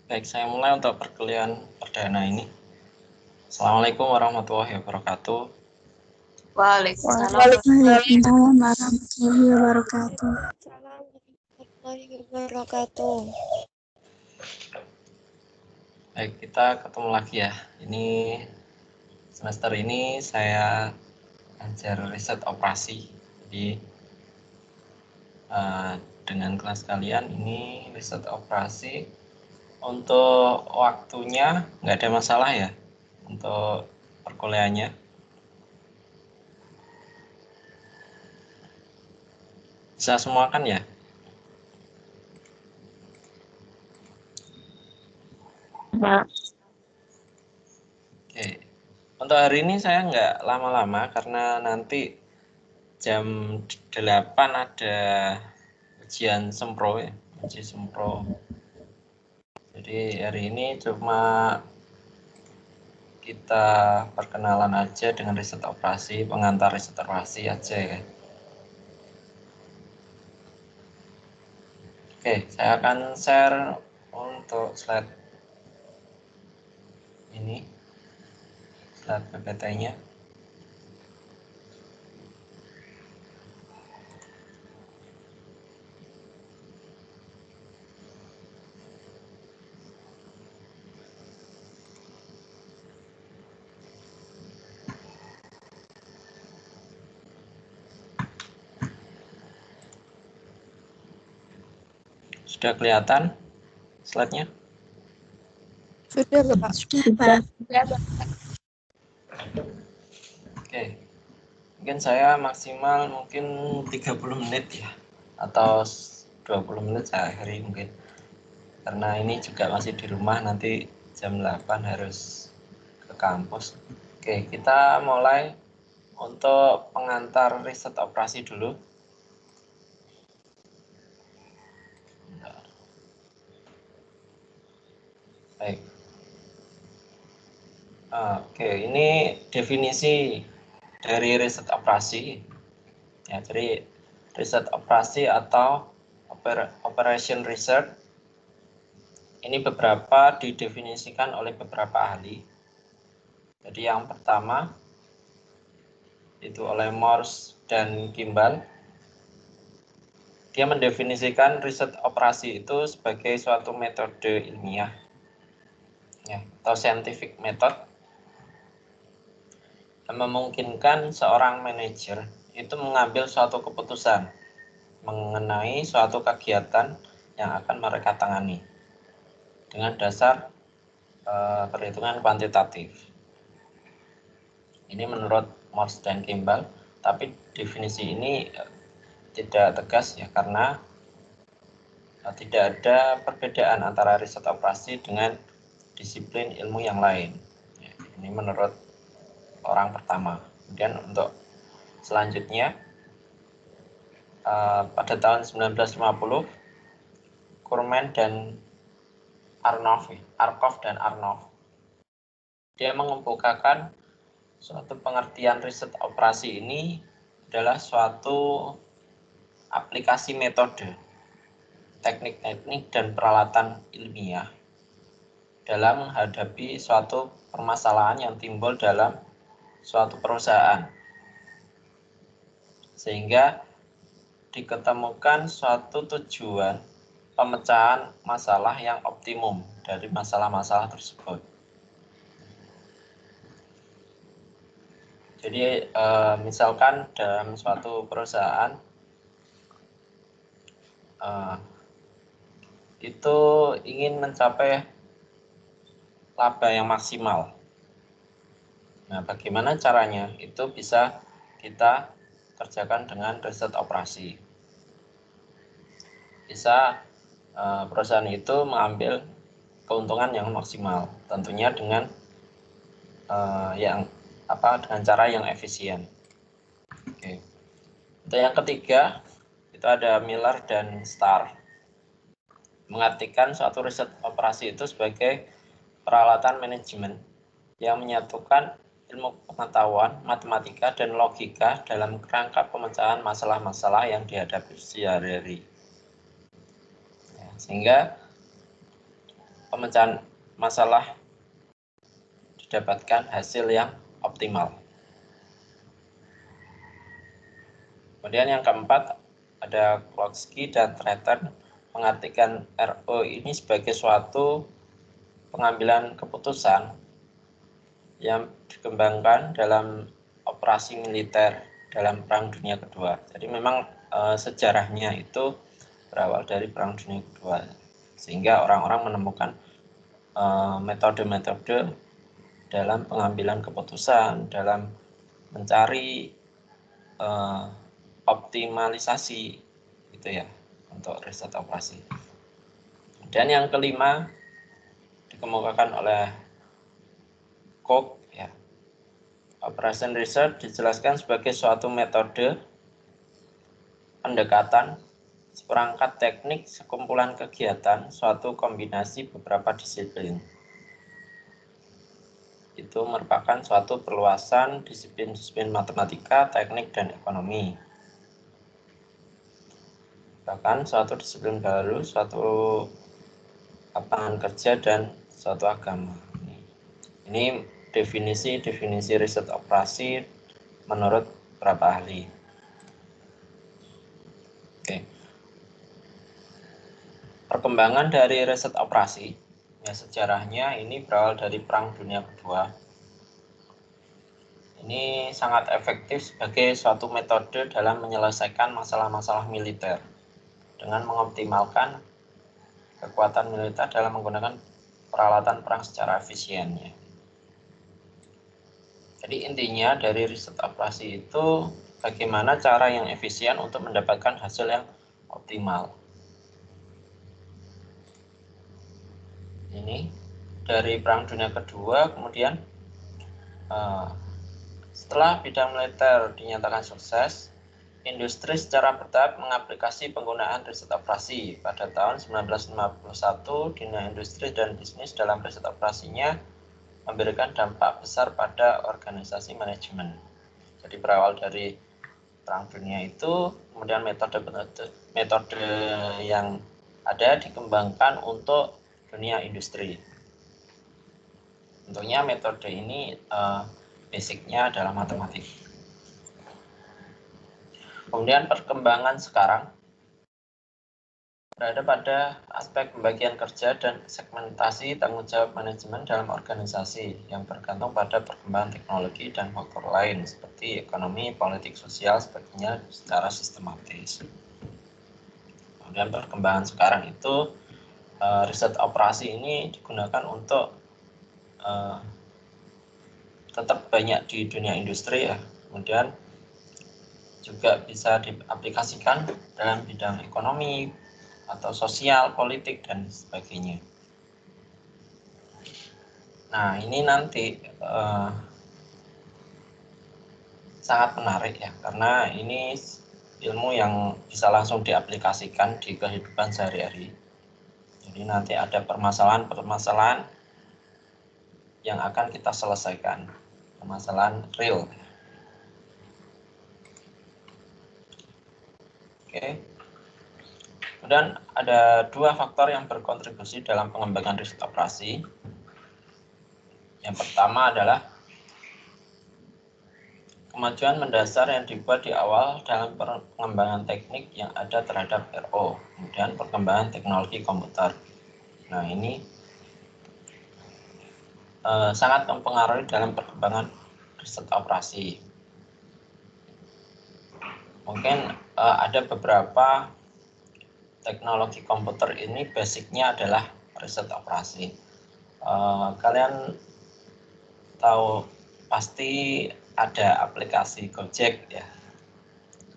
Baik, saya mulai untuk perkuliahan perdana ini. Assalamualaikum warahmatullahi wabarakatuh. Waalaikumsalam warahmatullahi wabarakatuh. Baik, kita ketemu lagi ya. Ini semester ini saya ajar riset operasi. Jadi dengan kelas kalian ini riset operasi. Untuk waktunya nggak ada masalah ya untuk perkuliahannya. Bisa semua kan ya? Oke. Untuk hari ini saya nggak lama-lama karena nanti jam 8 ada ujian sempro ya, uji sempro. Jadi hari ini cuma kita perkenalan aja dengan riset operasi, pengantar riset operasi aja ya. Oke, saya akan share untuk slide ini, slide PPT-nya. Sudah kelihatan slide-nya? Sudah, Bapak. Sudah, Pak. Oke. Mungkin saya maksimal mungkin 30 menit ya, atau 20 menit saya akhiri mungkin. Karena ini juga masih di rumah, nanti jam 8 harus ke kampus. Oke, kita mulai untuk pengantar riset operasi dulu. Baik. Oke, ini definisi dari riset operasi. Ya, jadi riset operasi atau operation research ini beberapa didefinisikan oleh beberapa ahli. Jadi yang pertama itu oleh Morse dan Kimball. Dia mendefinisikan riset operasi itu sebagai suatu metode ilmiah ya, atau scientific method yang memungkinkan seorang manajer itu mengambil suatu keputusan mengenai suatu kegiatan yang akan mereka tangani dengan dasar perhitungan kuantitatif. Ini menurut Morse dan Kimball, tapi definisi ini tidak tegas ya, karena tidak ada perbedaan antara riset operasi dengan disiplin ilmu yang lain. Ya, ini menurut orang pertama. Kemudian untuk selanjutnya pada tahun 1950 Kurman dan Arkoff dan Arnoff dia mengemukakan suatu pengertian riset operasi ini adalah suatu aplikasi metode, teknik-teknik dan peralatan ilmiah dalam menghadapi suatu permasalahan yang timbul dalam suatu perusahaan, sehingga diketemukan suatu tujuan pemecahan masalah yang optimum dari masalah-masalah tersebut. Jadi misalkan dalam suatu perusahaan itu ingin mencapai laba yang maksimal. Nah, bagaimana caranya? Itu bisa kita kerjakan dengan riset operasi. Bisa perusahaan itu mengambil keuntungan yang maksimal, tentunya dengan dengan cara yang efisien. Oke. Untuk yang ketiga itu ada Miller dan Starr, mengartikan suatu riset operasi itu sebagai peralatan manajemen yang menyatukan ilmu pengetahuan, matematika, dan logika dalam kerangka pemecahan masalah-masalah yang dihadapi sehari-hari. Ya, sehingga pemecahan masalah didapatkan hasil yang optimal. Kemudian yang keempat, ada Klotsky dan Tretten mengartikan RO ini sebagai suatu pengambilan keputusan yang dikembangkan dalam operasi militer dalam Perang Dunia Kedua. Jadi memang sejarahnya itu berawal dari Perang Dunia Kedua, sehingga orang-orang menemukan metode-metode dalam pengambilan keputusan, dalam mencari optimalisasi gitu ya untuk riset operasi. Dan yang kelima dikemukakan oleh Koch ya. Operation research dijelaskan sebagai suatu metode pendekatan seperangkat teknik sekumpulan kegiatan suatu kombinasi beberapa disiplin. Itu merupakan suatu perluasan disiplin-disiplin matematika, teknik, dan ekonomi. Bahkan suatu disiplin baru, suatu lapangan kerja, dan suatu agama. Ini definisi riset operasi menurut beberapa ahli. Oke. Perkembangan dari riset operasi, ya sejarahnya ini berawal dari Perang Dunia Kedua. Ini sangat efektif sebagai suatu metode dalam menyelesaikan masalah-masalah militer dengan mengoptimalkan kekuatan militer dalam menggunakan peralatan perang secara efisien. Ya. Jadi intinya dari riset operasi itu bagaimana cara yang efisien untuk mendapatkan hasil yang optimal. Ini dari Perang Dunia Kedua, kemudian setelah bidang militer dinyatakan sukses, industri secara bertahap mengaplikasi penggunaan riset operasi. Pada tahun 1951, dunia industri dan bisnis dalam riset operasinya memberikan dampak besar pada organisasi manajemen. Jadi berawal dari Perang Dunia itu, kemudian metode yang ada dikembangkan untuk dunia industri. Tentunya metode ini basicnya adalah matematik. Kemudian perkembangan sekarang berada pada aspek pembagian kerja dan segmentasi tanggung jawab manajemen dalam organisasi yang bergantung pada perkembangan teknologi dan faktor lain seperti ekonomi, politik, sosial, sebagainya secara sistematis. Kemudian perkembangan sekarang itu riset operasi ini digunakan untuk tetap banyak di dunia industri ya. Kemudian juga bisa diaplikasikan dalam bidang ekonomi atau sosial, politik, dan sebagainya. Nah, ini nanti sangat menarik ya, karena ini ilmu yang bisa langsung diaplikasikan di kehidupan sehari-hari. Jadi nanti ada permasalahan-permasalahan yang akan kita selesaikan, permasalahan real. Oke. Kemudian ada dua faktor yang berkontribusi dalam pengembangan riset operasi. Yang pertama adalah kemajuan mendasar yang dibuat di awal dalam pengembangan teknik yang ada terhadap RO, kemudian perkembangan teknologi komputer. Nah, ini sangat mempengaruhi dalam perkembangan riset operasi. Mungkin ada beberapa teknologi komputer ini basicnya adalah riset operasi. Kalian tahu pasti ada aplikasi Gojek ya.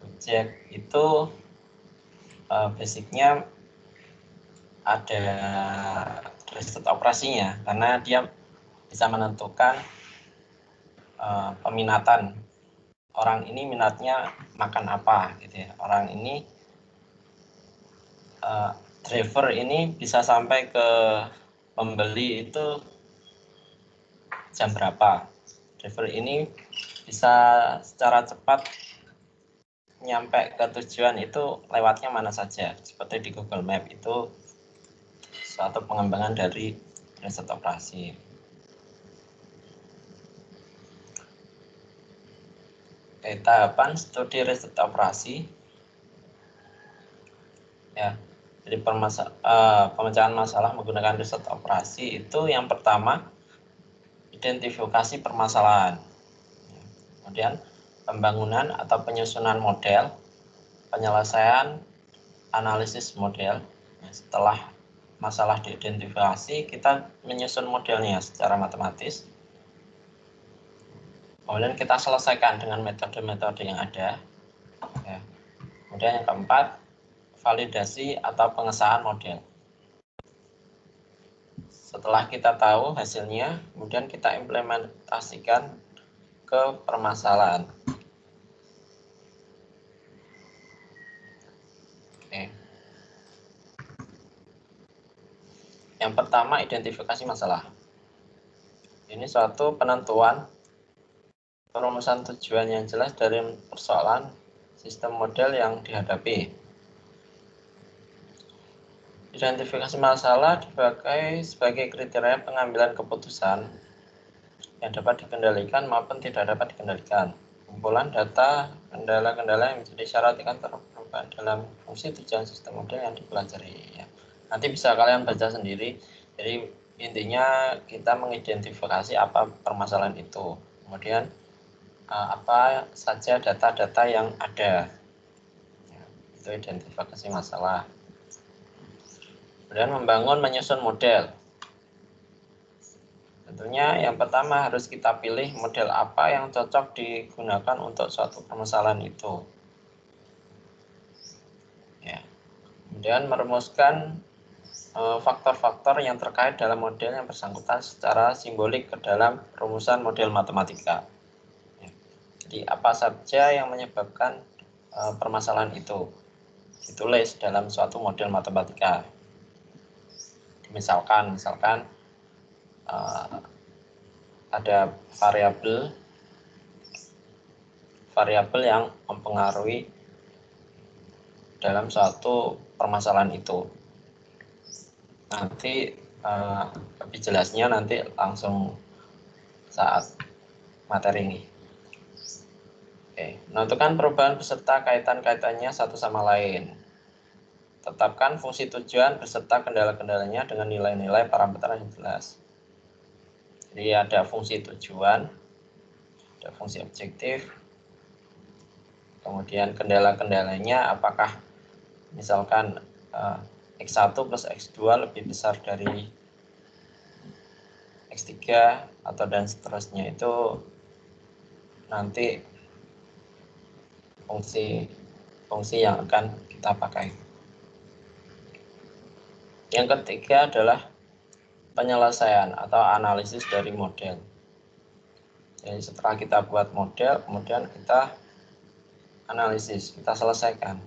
Gojek itu basicnya ada riset operasinya karena dia bisa menentukan peminatan orang ini minatnya makan apa gitu ya. Orang ini driver ini bisa sampai ke pembeli itu jam berapa. Driver ini bisa secara cepat nyampe ke tujuan itu lewatnya mana saja. Seperti di Google Map itu suatu pengembangan dari riset operasi. Oke, tahapan studi riset operasi. Ya, jadi pemecahan masalah menggunakan riset operasi itu yang pertama identifikasi permasalahan. Kemudian pembangunan atau penyusunan model, penyelesaian analisis model. Nah, setelah masalah diidentifikasi, kita menyusun modelnya secara matematis. Kemudian kita selesaikan dengan metode-metode yang ada. Ya. Kemudian yang keempat, validasi atau pengesahan model. Setelah kita tahu hasilnya, kemudian kita implementasikan ke permasalahan. Oke. Yang pertama, identifikasi masalah. Ini suatu penentuan perumusan tujuan yang jelas dari persoalan sistem model yang dihadapi. Identifikasi masalah dipakai sebagai kriteria pengambilan keputusan yang dapat dikendalikan maupun tidak dapat dikendalikan. Kumpulan data, kendala-kendala yang menjadi syarat ikan terperubahan dalam fungsi tujuan sistem model yang dipelajari. Ya. Nanti bisa kalian baca sendiri. Jadi intinya kita mengidentifikasi apa permasalahan itu. Kemudian apa saja data-data yang ada. Ya, itu identifikasi masalah. Kemudian membangun menyusun model. Tentunya yang pertama harus kita pilih model apa yang cocok digunakan untuk suatu permasalahan itu. Ya. Kemudian merumuskan faktor-faktor yang terkait dalam model yang bersangkutan secara simbolik ke dalam rumusan model matematika. Ya. Jadi apa saja yang menyebabkan permasalahan itu ditulis dalam suatu model matematika. Misalkan ada variabel yang mempengaruhi dalam suatu permasalahan itu. Nanti lebih jelasnya nanti langsung saat materi ini. Oke, menentukan perubahan beserta kaitan-kaitannya satu sama lain. Tetapkan fungsi tujuan beserta kendala-kendalanya dengan nilai-nilai parameter yang jelas. Jadi ada fungsi tujuan, ada fungsi objektif, kemudian kendala-kendalanya apakah misalkan X1 plus X2 lebih besar dari X3 atau dan seterusnya, itu nanti fungsi yang akan kita pakai. Yang ketiga adalah penyelesaian atau analisis dari model. Jadi setelah kita buat model, kemudian kita analisis, kita selesaikan.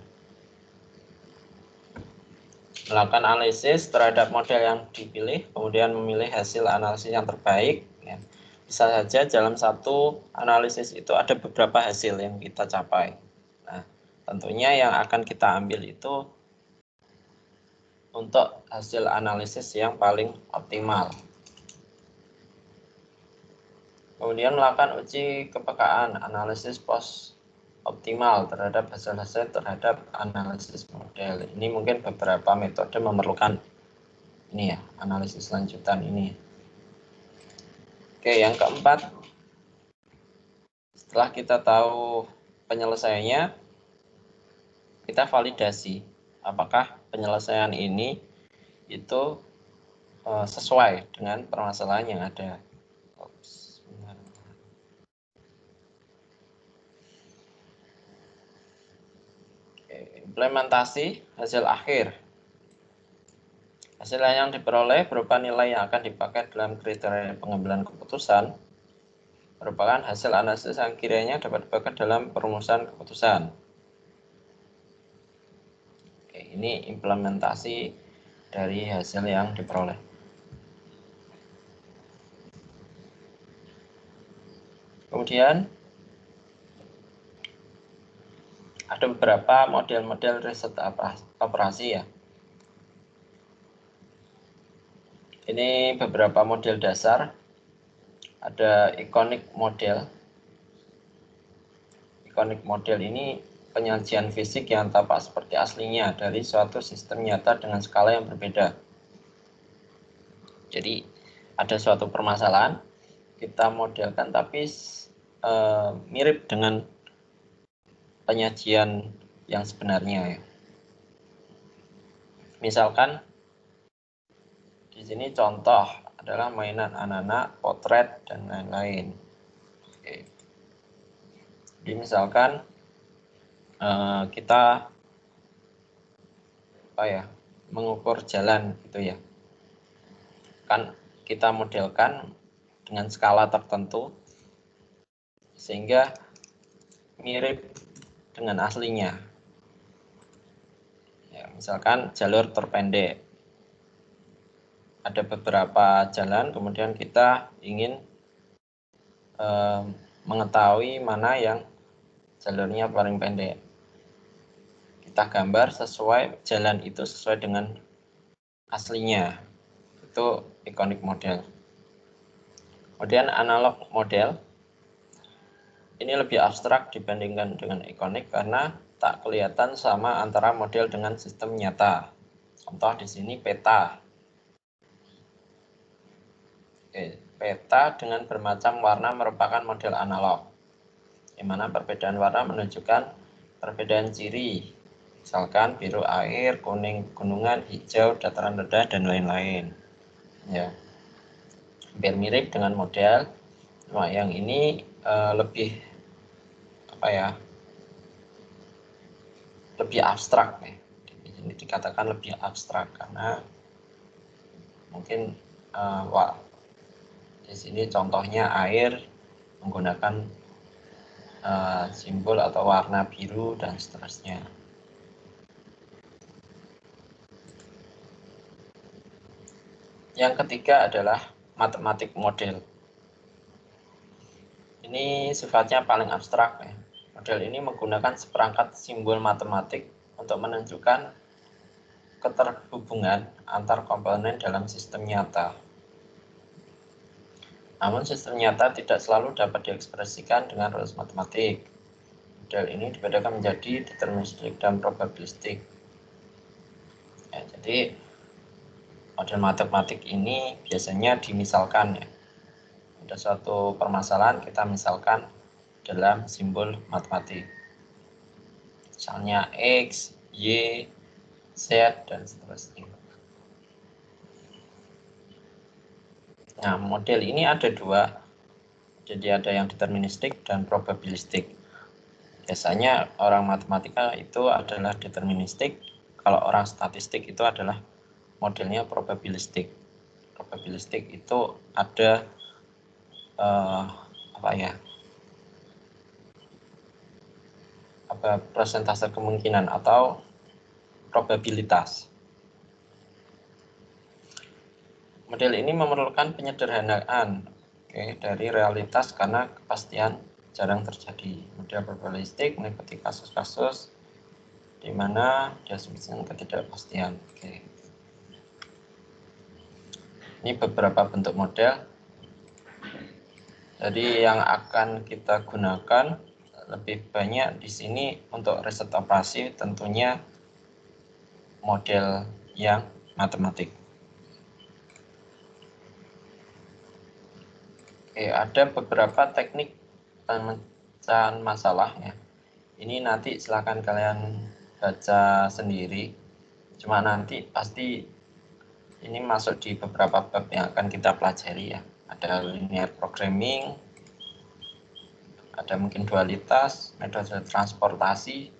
Melakukan analisis terhadap model yang dipilih, kemudian memilih hasil analisis yang terbaik. Ya. Bisa saja dalam satu analisis itu ada beberapa hasil yang kita capai. Nah, tentunya yang akan kita ambil itu untuk hasil analisis yang paling optimal. Kemudian melakukan uji kepekaan analisis post optimal terhadap hasil-hasil terhadap analisis model. Ini mungkin beberapa metode memerlukan ini ya, analisis lanjutan ini. Oke, yang keempat, setelah kita tahu penyelesaiannya, kita validasi apakah penyelesaian ini itu sesuai dengan permasalahan yang ada. Implementasi hasil akhir. Hasil yang diperoleh berupa nilai yang akan dipakai dalam kriteria pengambilan keputusan merupakan hasil analisis yang kiranya dapat dipakai dalam perumusan keputusan. Oke, ini implementasi dari hasil yang diperoleh. Kemudian ada beberapa model-model riset operasi ya. Ini beberapa model dasar. Ada iconic model. Iconic model ini penyajian fisik yang tampak seperti aslinya dari suatu sistem nyata dengan skala yang berbeda. Jadi ada suatu permasalahan, kita modelkan tapi mirip dengan penyajian yang sebenarnya. Misalkan di sini contoh adalah mainan anak-anak, potret dan lain-lain. Oke. Jadi misalkan kita mengukur jalan gitu ya. Kan kita modelkan dengan skala tertentu sehingga mirip dengan aslinya. Ya, misalkan jalur terpendek. Ada beberapa jalan, kemudian kita ingin mengetahui mana yang jalurnya paling pendek. Kita gambar sesuai jalan itu sesuai dengan aslinya. Itu iconic model. Kemudian analog model. Ini lebih abstrak dibandingkan dengan iconic karena tak kelihatan sama antara model dengan sistem nyata. Contoh di sini peta. Oke, peta dengan bermacam warna merupakan model analog, di mana perbedaan warna menunjukkan perbedaan ciri. Misalkan biru air, kuning gunungan, hijau dataran rendah dan lain-lain. Ya, hampir mirip dengan model, cuma yang ini lebih lebih abstrak ya. Ini dikatakan lebih abstrak karena mungkin di sini contohnya air menggunakan simbol atau warna biru dan seterusnya. Yang ketiga adalah matematik model. Ini sifatnya paling abstrak ya. Model ini menggunakan seperangkat simbol matematik untuk menunjukkan keterhubungan antar komponen dalam sistem nyata. Namun sistem nyata tidak selalu dapat diekspresikan dengan rumus matematik. Model ini dibedakan menjadi deterministik dan probabilistik. Ya, jadi model matematik ini biasanya dimisalkan ya. Ada suatu permasalahan kita misalkan dalam simbol matematik. Misalnya X, Y, Z, dan seterusnya. Nah, model ini ada dua. Jadi ada yang deterministik dan probabilistik. Biasanya orang matematika itu adalah deterministik. Kalau orang statistik itu adalah modelnya probabilistik. Probabilistik itu ada persentase kemungkinan atau probabilitas. Model ini memerlukan penyederhanaan dari realitas karena kepastian jarang terjadi. Model probabilistik meliputi kasus-kasus di mana diasumsikan ketidakpastian. Ini beberapa bentuk model. Jadi yang akan kita gunakan lebih banyak di sini untuk riset operasi tentunya model yang matematik. Ada beberapa teknik pemecahan masalah ya. Ini nanti silakan kalian baca sendiri. Cuma nanti pasti ini masuk di beberapa bab yang akan kita pelajari ya. Ada linear programming, ada mungkin dualitas, metode transportasi,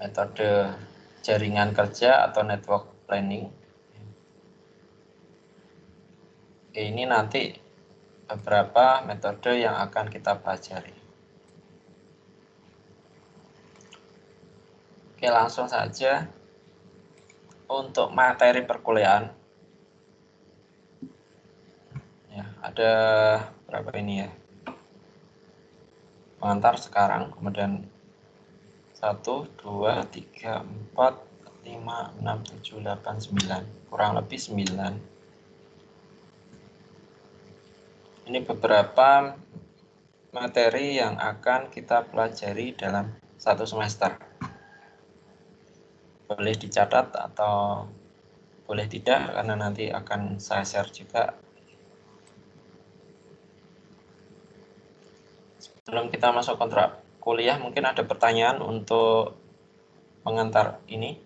metode jaringan kerja atau network planning. Ini nanti beberapa metode yang akan kita pelajari. Oke, langsung saja untuk materi perkuliahan. Ya, ada berapa ini ya? Pengantar sekarang, kemudian 1, 2, 3, 4, 5, 6, 7, 8, 9. Kurang lebih 9. Ini beberapa materi yang akan kita pelajari dalam satu semester. Boleh dicatat atau boleh tidak, karena nanti akan saya share juga. Sebelum kita masuk kontrak kuliah, mungkin ada pertanyaan untuk pengantar ini.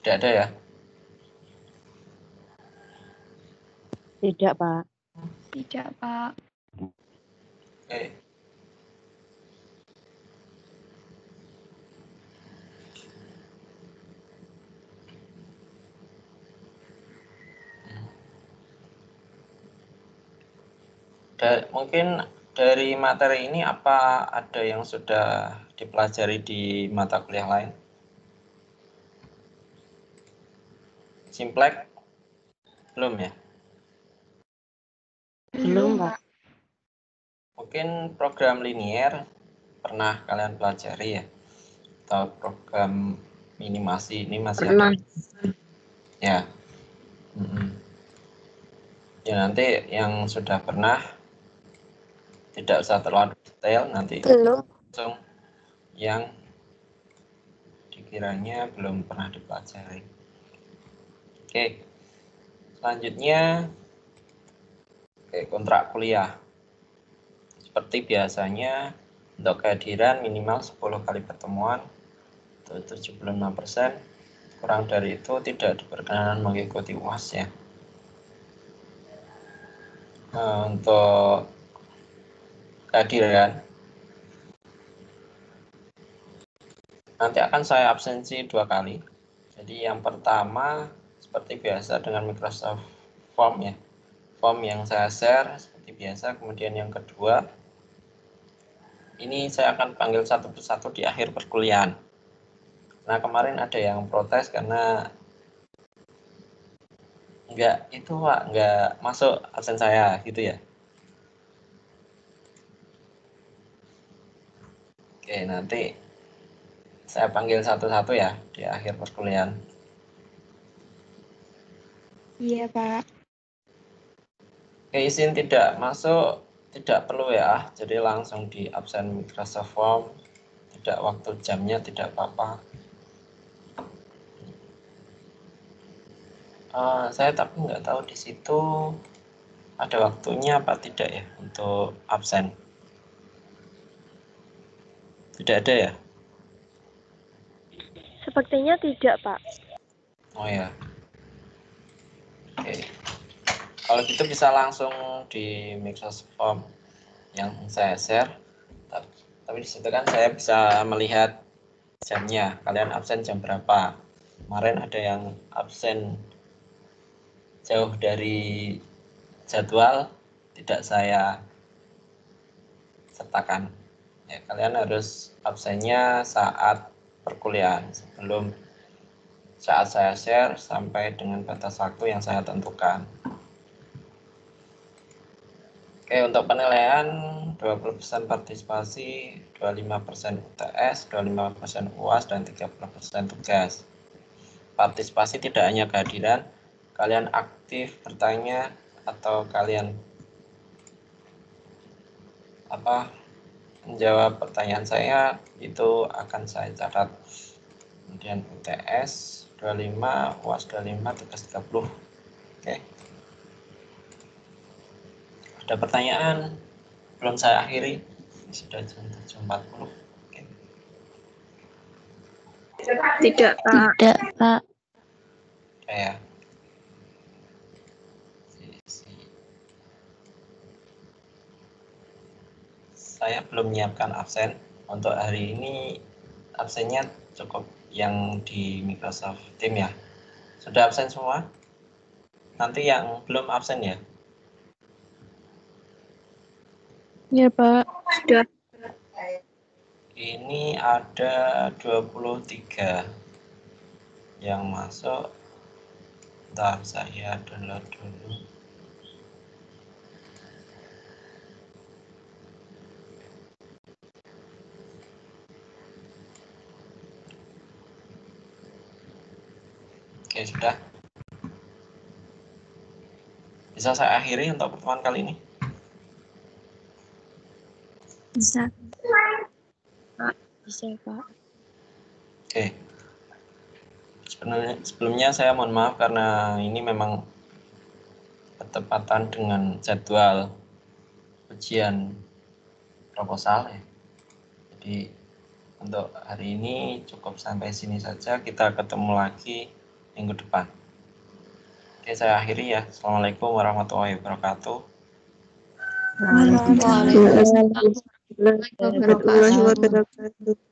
Tidak ada ya? Tidak, Pak. Tidak, Pak. Oke. Mungkin dari materi ini apa ada yang sudah dipelajari di mata kuliah lain? Simplex? Belum ya? Belum, Pak. Mungkin program linier pernah kalian pelajari ya? Atau program minimasi ini masih Pernah. ada? Ya. Ya, nanti yang sudah pernah tidak usah terlalu detail, nanti Belum. langsung yang dikiranya belum pernah dipelajari. Oke, selanjutnya kontrak kuliah. Seperti biasanya, untuk kehadiran minimal 10 kali pertemuan, itu 75%. Kurang dari itu tidak diperkenankan mengikuti UAS ya. Nah, untuk kehadiran, nanti akan saya absensi 2 kali. Jadi yang pertama, seperti biasa dengan Microsoft Form ya. Form yang saya share seperti biasa. Kemudian yang kedua, ini saya akan panggil satu persatu di akhir perkuliahan. Nah, kemarin ada yang protes karena nggak masuk absen saya gitu ya. Oke, nanti saya panggil satu-satu ya di akhir perkuliahan. Iya, Pak. Oke, izin tidak masuk tidak perlu ya, jadi langsung di absen Microsoft Form. Tidak waktu jamnya tidak apa-apa. Saya tapi nggak tahu di situ ada waktunya apa tidak ya untuk absen. Tidak ada ya? Sepertinya tidak, Pak. Oh ya. Oke. Kalau gitu bisa langsung di Microsoft Form yang saya share. Tapi di situ kan saya bisa melihat jamnya. Kalian absen jam berapa? Kemarin ada yang absen jauh dari jadwal, tidak saya sertakan. Ya, kalian harus absennya saat perkuliahan, sebelum saat saya share sampai dengan batas waktu yang saya tentukan. Oke, untuk penilaian 20% partisipasi, 25% UTS, 25% UAS, dan 30% tugas. Partisipasi tidak hanya kehadiran, kalian aktif bertanya atau kalian menjawab pertanyaan saya, itu akan saya catat. Kemudian UTS 25, UAS 25, tugas 30. Oke. Ada pertanyaan? Belum saya akhiri. Sudah jam 7.40. Oke. Tidak, Pak. Tidak, Pak. Ya. Saya belum menyiapkan absen. Untuk hari ini absennya cukup yang di Microsoft Teams ya. Sudah absen semua? Nanti yang belum absen ya? Iya, Pak. Sudah. Ini ada 23 yang masuk. Bentar, saya download dulu. Oke, sudah. Bisa saya akhiri untuk pertemuan kali ini? Bisa. Bisa, Pak. Oke. Sebelumnya saya mohon maaf karena ini memang bertepatan dengan jadwal ujian proposal ya. Jadi untuk hari ini cukup sampai sini saja. Kita ketemu lagi minggu depan. Oke, saya akhiri ya. Assalamualaikum warahmatullahi wabarakatuh. Waalaikumsalam warahmatullahi wabarakatuh.